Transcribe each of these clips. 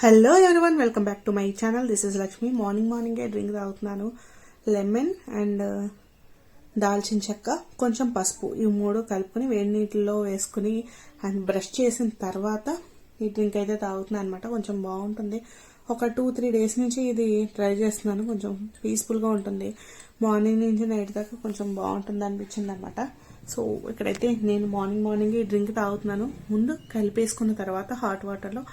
Hello everyone, welcome back to my channel. This is Lakshmi. మార్నింగే drink తాగుతున్నాను. Lemon and దాల్చిన చెక్క, కొంచెం పసుపు, ఈ మూడు కలుపుకొని వేడి నీటిలో వేసుకుని అండ్ బ్రష్ చేసిన తర్వాత ఈ డ్రింక్ అయితే తాగుతున్నాను అనమాట. కొంచెం బాగుంటుంది. ఒక 2-3 డేస్ నుంచి ఇది ట్రై చేస్తున్నాను. కొంచెం పీస్ఫుల్గా ఉంటుంది. మార్నింగ్ నుంచి నైట్ దాకా కొంచెం బాగుంటుంది అనిపించింది అనమాట. సో ఇక్కడైతే నేను మార్నింగ్ ఈ డ్రింక్ తాగుతున్నాను. ముందు కలిపేసుకున్న తర్వాత హాట్ వాటర్లో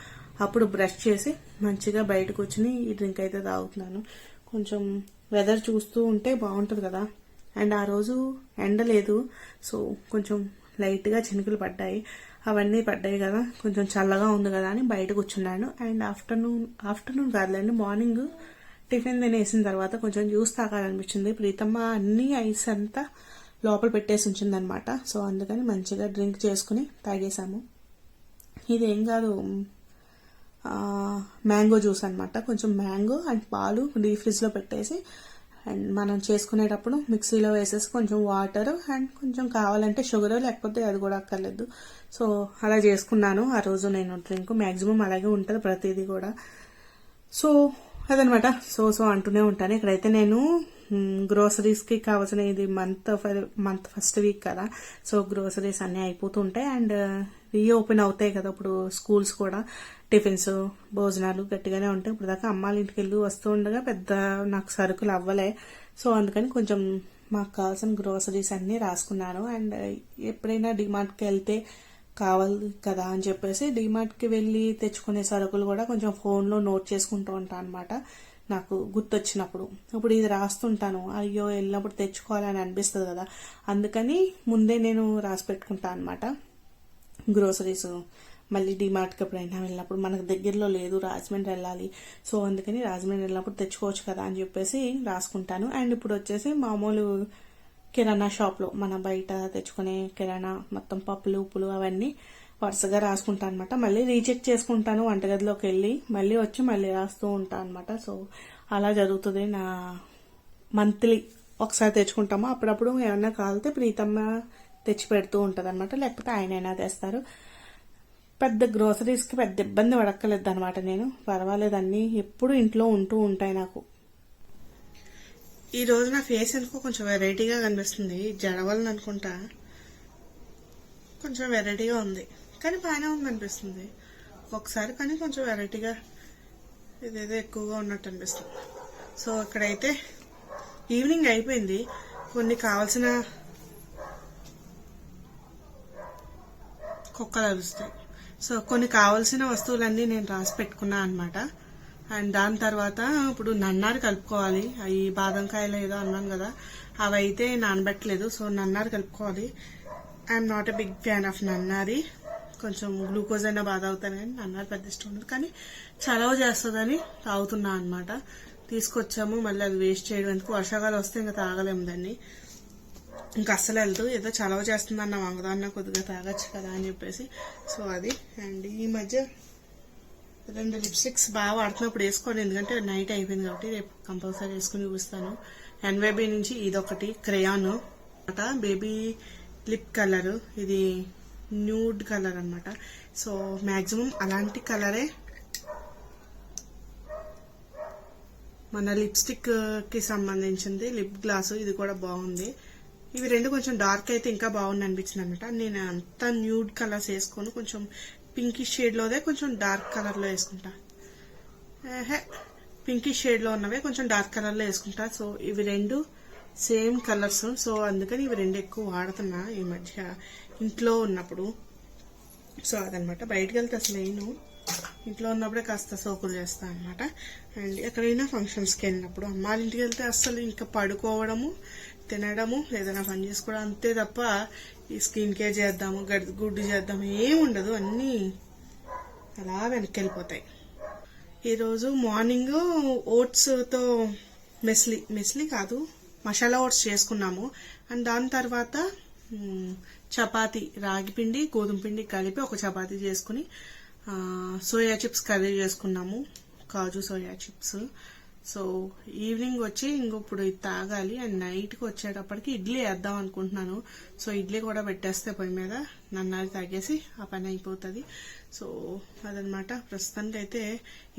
అప్పుడు బ్రష్ చేసి మంచిగా బయటకు వచ్చి ఈ డ్రింక్ అయితే తాగుతున్నాను. కొంచెం వెదర్ చూస్తూ ఉంటే బాగుంటుంది కదా. అండ్ ఆ రోజు ఎండ లేదు, సో కొంచెం లైట్గా చినుకులు పడ్డాయి. అవన్నీ పడ్డాయి కదా, కొంచెం చల్లగా ఉంది కదా అని బయట కూర్చున్నాను. అండ్ ఆఫ్టర్నూన్ కాదులేండి, మార్నింగ్ టిఫిన్ తినేసిన తర్వాత కొంచెం జ్యూస్ తాగాలనిపించింది. ప్రీతమ్మ అన్ని ఐస్ అంతా లోపల పెట్టేసి ఉంచిందనమాట. సో అందుకని మంచిగా డ్రింక్ చేసుకుని తాగేసాము. ఇదేం కాదు, మ్యాంగో జ్యూస్ అనమాట. కొంచెం మ్యాంగో అండ్ పాలు డీప్ ఫ్రిడ్జ్లో పెట్టేసి అండ్ మనం చేసుకునేటప్పుడు మిక్సీలో వేసేసి కొంచెం వాటర్ అండ్ కొంచెం కావాలంటే షుగర్, లేకపోతే అది కూడా అక్కర్లేదు. సో అలా చేసుకున్నాను ఆ రోజు నేను డ్రింక్. మ్యాక్సిమం అలాగే ఉంటుంది ప్రతిదీ కూడా. సో అదనమాట. సో అంటూనే ఉంటాను. ఇక్కడైతే నేను గ్రోసరీస్కి కావాల్సిన, ఇది మంత్ ఫస్ట్ వీక్ కదా, సో గ్రోసరీస్ అన్నీ అయిపోతూ ఉంటాయి. అండ్ రీఓపెన్ అవుతాయి కదా ఇప్పుడు స్కూల్స్ కూడా. టిఫిన్స్, భోజనాలు గట్టిగానే ఉంటాయి. ఇప్పుడు దాకా అమ్మాళ్ళ ఇంటికి వెళ్ళి వస్తూ ఉండగా పెద్ద నాకు సరుకులు అవ్వలే. సో అందుకని కొంచెం మాకు కావాల్సిన గ్రోసరీస్ అన్నీ రాసుకున్నాను. అండ్ ఎప్పుడైనా డిమార్ట్కి వెళ్తే కావాలి కదా అని చెప్పేసి డిమార్ట్కి వెళ్ళి తెచ్చుకునే సరుకులు కూడా కొంచెం ఫోన్లో నోట్ చేసుకుంటూ ఉంటాను అనమాట. నాకు గుర్తొచ్చినప్పుడు ఇప్పుడు ఇది రాస్తుంటాను. అయ్యో వెళ్ళినప్పుడు తెచ్చుకోవాలని అనిపిస్తుంది కదా, అందుకని ముందే నేను రాసి పెట్టుకుంటాను అనమాట గ్రోసరీస్. మళ్ళీ డిమార్ట్కి ఎప్పుడైనా వెళ్ళినప్పుడు, మనకు దగ్గరలో లేదు, రాజమండ్రి వెళ్ళాలి, సో అందుకని రాజమండ్రి వెళ్ళినప్పుడు తెచ్చుకోవచ్చు కదా అని చెప్పేసి రాసుకుంటాను. అండ్ ఇప్పుడు వచ్చేసి మామూలు కిరాణా షాప్లో మన బయట తెచ్చుకునే కిరాణా మొత్తం పప్పులు, ఉప్పులు అవన్నీ వరుసగా రాసుకుంటాను అనమాట. మళ్ళీ రీచెక్ చేసుకుంటాను వంటగదిలోకి వెళ్ళి, మళ్ళీ వచ్చి మళ్ళీ రాస్తూ ఉంటాను అనమాట. సో అలా జరుగుతుంది. నా మంత్లీ ఒకసారి తెచ్చుకుంటాము. అప్పుడప్పుడు ఏమన్నా కావాలితే ప్రీతమ్మ తెచ్చి పెడుతూ ఉంటుంది అనమాట, లేకపోతే ఆయనైనా తెస్తారు. పెద్ద గ్రోసరీస్కి పెద్ద ఇబ్బంది పడక్కలేదు అనమాట. నేను పర్వాలేదు, అన్నీ ఎప్పుడు ఇంట్లో ఉంటూ ఉంటాయి నాకు. ఈ రోజు నా ఫేస్ ఎందుకో కొంచెం వెరైటీగా కనిపిస్తుంది. జడవలని అనుకుంటా, కొంచెం వెరైటీగా ఉంది, కానీ బాగానే ఉంది అనిపిస్తుంది ఒకసారి. కానీ కొంచెం వెరైటీగా ఇదేదో ఎక్కువగా ఉన్నట్టు అనిపిస్తుంది. సో ఇక్కడైతే ఈవినింగ్ అయిపోయింది. కొన్ని కావాల్సిన కుక్కలు అరుస్తాయి. సో కొన్ని కావాల్సిన వస్తువులన్నీ నేను రాసి పెట్టుకున్నా అనమాట. అండ్ దాని తర్వాత ఇప్పుడు నన్నారు కలుపుకోవాలి. అవి బాదంకాయలు ఏదో అన్నాను కదా, అవి అయితే నానబెట్టలేదు. సో నన్నారు కలుపుకోవాలి. I'm not a big fan of nannari. కొంచెం గ్లూకోజ్ అయినా బాధ అవుతాను, కానీ నన్నారు పెద్ద ఇష్టం ఉండదు. కానీ చలవ చేస్తుందని తాగుతున్నా అనమాట. తీసుకొచ్చాము, మళ్ళీ అది వేస్ట్ చేయడం ఎందుకు, వర్షాకాలం వస్తే ఇంకా తాగలేము దాన్ని, ఇంకా అస్సలు వెళ్తూ ఏదో చలవ చేస్తుందన్న వంగదాన్న కొద్దిగా తాగొచ్చు కదా అని చెప్పేసి. సో అది. అండ్ ఈ మధ్య 2 లిప్స్టిక్స్ బాగా వాడుతున్నప్పుడు వేసుకోండి, ఎందుకంటే నైట్ అయిపోయింది కాబట్టి రేపు కంపల్సరీ వేసుకుని చూపిస్తాను. ఎన్వైబీ నుంచి ఇదొకటి క్రేయాన్ అనమాట, బేబీ లిప్ కలర్. ఇది న్యూడ్ కలర్ అనమాట. సో మ్యాక్సిమం అలాంటి కలరే మన లిప్స్టిక్ కి సంబంధించింది. లిప్ గ్లాస్ ఇది కూడా బాగుంది. ఇవి రెండు కొంచెం డార్క్ అయితే ఇంకా బాగుంది అనిపించింది అనమాట. నేను అంతా న్యూడ్ కలర్స్ వేసుకోను, కొంచెం పింకిష్ షేడ్లోదే కొంచెం డార్క్ కలర్లో వేసుకుంటా. పింకిష్ షేడ్లో ఉన్నవే కొంచెం డార్క్ కలర్లో వేసుకుంటా. సో ఇవి రెండు సేమ్ కలర్స్. సో అందుకని ఇవి రెండు ఎక్కువ వాడుతున్నా ఈ మధ్య ఇంట్లో ఉన్నప్పుడు. సో అదనమాట. బయటకు వెళ్తే అసలు నేను ఇంట్లో ఉన్నప్పుడే కాస్త సోకులు చేస్తాను అనమాట. అండ్ ఎక్కడైనా ఫంక్షన్స్కి వెళ్ళినప్పుడు, అమ్మాళ్ళ ఇంటికి వెళ్తే అస్సలు ఇంకా పడుకోవడము, తినడము, ఏదైనా పని చేసుకోవడం అంతే తప్ప ఈ స్కిన్ కేర్ చేద్దాము, గుడ్డు చేద్దాము ఏమి ఉండదు. అన్నీ అలా వెనక్కి వెళ్ళిపోతాయి. ఈరోజు మార్నింగ్ ఓట్స్తో మెస్లీ కాదు, మసాలా ఓట్స్ చేసుకున్నాము. అండ్ దాని తర్వాత చపాతీ, రాగి పిండి గోధుమ పిండి కలిపి ఒక చపాతీ చేసుకుని సోయా చిప్స్ కర్రీ చేసుకున్నాము, కాజు సోయా చిప్స్. సో ఈవినింగ్ వచ్చి ఇప్పుడు ఇది తాగాలి. అండ్ నైట్కి వచ్చేటప్పటికి ఇడ్లీ వేద్దాం అనుకుంటున్నాను. సో ఇడ్లీ కూడా పెట్టేస్తే పొయ్యి మీద నన్నారి తాగేసి ఆ పని అయిపోతుంది. సో అదనమాట. ప్రస్తుతానికి అయితే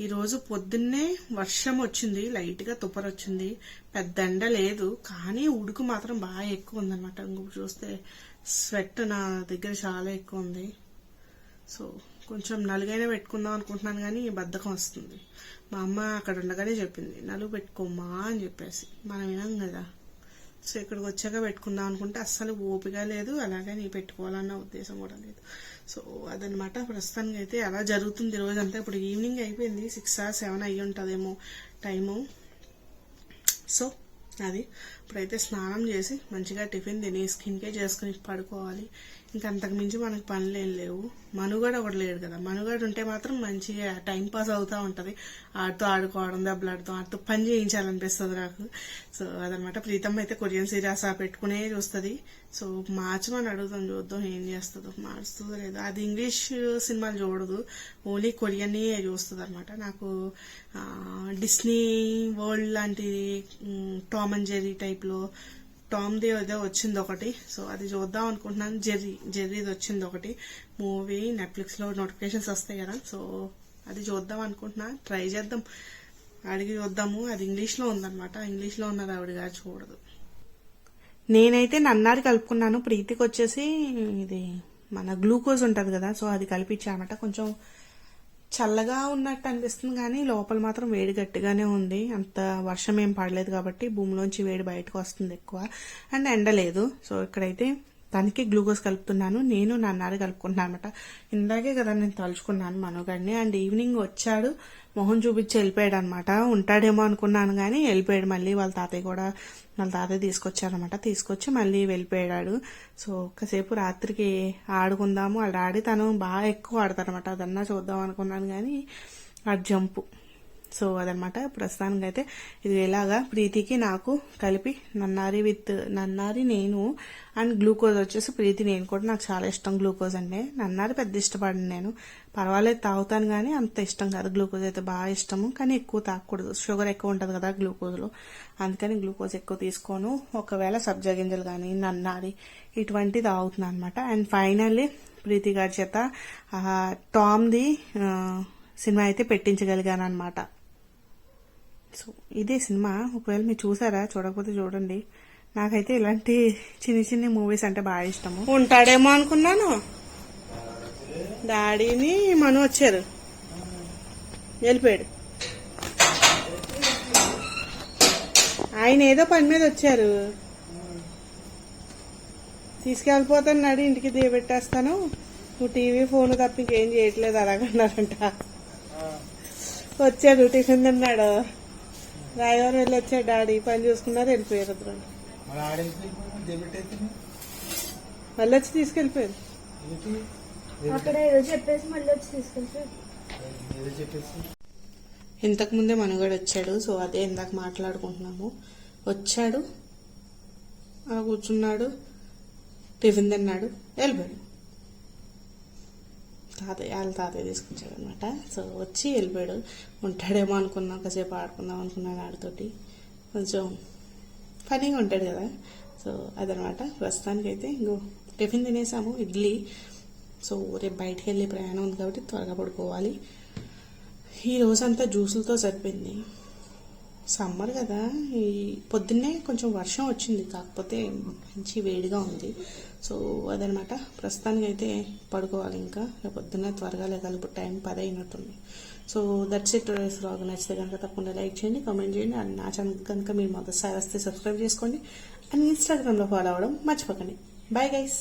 ఈరోజు పొద్దున్నే వర్షం వచ్చింది, లైట్గా తుప్పరు వచ్చింది, పెద్ద ఎండ లేదు, కానీ ఉడుకు మాత్రం బాగా ఎక్కువ ఉందన్నమాట. ఇంకొక చూస్తే స్వెట్ నా దగ్గర చాలా ఎక్కువ ఉంది. సో కొంచెం నలుగైనా పెట్టుకుందాం అనుకుంటున్నాను, కానీ బద్ధకం వస్తుంది. మా అమ్మ అక్కడ ఉండగానే చెప్పింది నలుగు పెట్టుకోమ్మా అని చెప్పేసి, మనం వినాం కదా. సో ఇక్కడికి వచ్చాక పెట్టుకుందాం అనుకుంటే అస్సలు ఓపిక లేదు, అలాగే నీ పెట్టుకోవాలన్న ఉద్దేశం కూడా లేదు. సో అదనమాట. ప్రస్తుతానికి అయితే అలా జరుగుతుంది రోజంతా. ఇప్పుడు ఈవినింగ్ అయిపోయింది, 6 or 7 అయ్యి ఉంటుందేమో టైము. సో అది ఇప్పుడైతే స్నానం చేసి మంచిగా టిఫిన్ తిని స్కిన్ కేర్ చేసుకుని పడుకోవాలి. ఇంకా అంతకు మించి మనకు పనులు ఏం లేవు. మనుగడ ఒకటి లేడు కదా. మనుగడ ఉంటే మాత్రం మంచిగా టైం పాస్ అవుతూ ఉంటుంది. ఆడుతూ ఆడుకోవడం, దెబ్బలాడుతూ ఆడుతూ పని చేయించాలనిపిస్తుంది నాకు. సో అదనమాట. ప్రీతమ్మ అయితే కొరియన్ సీరియల్స్ పెట్టుకునే చూస్తుంది. సో మార్చమని అడుగుతాం, చూద్దాం ఏం చేస్తుందో, మార్చుతుందో లేదో. అది ఇంగ్లీష్ సినిమాలు చూడదు, ఓన్లీ కొరియన్ చూస్తుంది అనమాట. నాకు డిస్నీ వరల్డ్ లాంటి టామ్ అండ్ జెర్రీ టైప్లో టామ్ది ఏదో వచ్చింది ఒకటి. సో అది చూద్దాం అనుకుంటున్నాను. జెర్రీది వచ్చింది ఒకటి మూవీ, నెట్ఫ్లిక్స్లో నోటిఫికేషన్స్ వస్తాయి కదా. సో అది చూద్దాం అనుకుంటున్నా, ట్రై చేద్దాం, అడిగి చూద్దాము. అది ఇంగ్లీష్లో ఉందన్నమాట. ఇంగ్లీష్లో ఉన్నది ఆవిడ గారు చూడదు. నేనైతే నన్నారి కలుపుకున్నాను. ప్రీతికి వచ్చేసి ఇది మన గ్లూకోజ్ ఉంటుంది కదా, సో అది కలిపించానమాట. కొంచెం చల్లగా ఉన్నట్టు అనిపిస్తుంది, కానీ లోపల మాత్రం వేడి గట్టిగానే ఉంది. అంత వర్షం ఏం పడలేదు కాబట్టి భూమిలోంచి వేడి బయటకు వస్తుంది ఎక్కువ, అండ్ ఎండ లేదు. సో ఇక్కడైతే దానికి గ్లూకోజ్ కలుపుతున్నాను. నేను నన్నారి కలుపుకుంటున్నాను అనమాట. ఇందాకే కదా నేను తలుచుకున్నాను మనోగాడిని. అండ్ ఈవినింగ్ వచ్చాడు, మొహం చూపించి వెళ్ళిపోయాడు అనమాట. ఉంటాడేమో అనుకున్నాను కానీ వెళ్ళిపోయాడు. మళ్ళీ వాళ్ళ తాతయ్య తీసుకొచ్చారనమాట. తీసుకొచ్చి మళ్ళీ వెళ్ళిపోయాడు. సో ఒక్కసేపు రాత్రికి ఆడుకుందాము, ఆడి తను బాగా ఎక్కువ ఆడతారనమాట. అదన్నా చూద్దాం అనుకున్నాను కానీ ఆ జంపు. సో అదనమాట. ప్రస్తుతానికి అయితే ఇది ఎలాగా ప్రీతికి నాకు కలిపి నన్నారి నేను అండ్ గ్లూకోజ్ వచ్చేసి ప్రీతి నేను కూడా, నాకు చాలా ఇష్టం గ్లూకోజ్ అంటే. నన్నారి పెద్ద ఇష్టపడిన నేను, పర్వాలేదు తాగుతాను కానీ అంత ఇష్టం కాదు. గ్లూకోజ్ అయితే బాగా ఇష్టము, కానీ ఎక్కువ తాగకూడదు, షుగర్ ఎక్కువ ఉంటుంది కదా గ్లూకోజ్లో. అందుకని గ్లూకోజ్ ఎక్కువ తీసుకోను. ఒకవేళ సబ్జా గింజలు కానీ నన్నారి ఇటువంటి తాగుతున్నాను అనమాట. అండ్ ఫైనల్లీ ప్రీతి గారి చేత టామ్ది సినిమా అయితే పెట్టించగలిగాను అనమాట. సో ఇదే సినిమా. ఒకవేళ మీరు చూసారా, చూడకపోతే చూడండి. నాకైతే ఇలాంటి చిన్న మూవీస్ అంటే బాగా ఇష్టము. ఉంటాడేమో అనుకున్నాను. డాడీని మను వచ్చారు, వెళ్ళిపోయాడు. ఆయన ఏదో పని మీద వచ్చారు, తీసుకెళ్ళిపోతాను, ఇంటికి దిగబెట్టేస్తాను, నువ్వు టీవీ ఫోన్ తప్ప ఇంకేం చేయట్లేదు అలాగన్నారంట. వచ్చాడు, టిఫిన్ తిన్నాడు, రాయవరం వెళ్ళి వచ్చాడు. డాడీ పని చూసుకున్నారు, వెళ్ళిపోయారు. మళ్ళీ వచ్చి తీసుకెళ్ళిపోయారు. ఇంతకు ముందే మనగాడు వచ్చాడు. సో అదే ఇందాక మాట్లాడుకుంటున్నాము. వచ్చాడు, కూర్చున్నాడు, టిఫిన్ తిన్నాడు, వెళ్ళిపోయాడు. వాళ్ళ తాతయ్య తీసుకొచ్చాడు అనమాట. సో వచ్చి వెళ్ళిపోయాడు. ఉంటాడేమో అనుకున్నా, కాసేపు ఆడుకుందాం అనుకున్నాను ఆడితోటి. కొంచెం ఫనీగా ఉంటాడు కదా. సో అదనమాట. ప్రస్తుతానికి అయితే ఇంకో టిఫిన్ తినేసాము, ఇడ్లీ. సో రేపు బయటికి వెళ్ళే ప్రయాణం ఉంది కాబట్టి త్వరగా పడుకోవాలి. ఈ రోజంతా జ్యూసులతో సరిపోయింది. సమ్మర్ కదా, ఈ పొద్దున్నే కొంచెం వర్షం వచ్చింది, కాకపోతే మంచి వేడిగా ఉంది. సో అదనమాట. ప్రస్తుతానికి అయితే పడుకోవాలి. ఇంకా రేపు పొద్దున్నే త్వరగా లేగాలి. ఇప్పుడు టైం 10 అయినట్టుంది. So that's it. వ్లాగ్ నచ్చితే కనుక తప్పకుండా లైక్ చేయండి, కామెంట్ చేయండి. అండ్ నా ఛానల్ కనుక మీరు మొదటిసారి వస్తే సబ్స్క్రైబ్ చేసుకోండి. అండ్ ఇన్స్టాగ్రామ్లో ఫాలో అవ్వడం మర్చిపోకండి. Bye guys.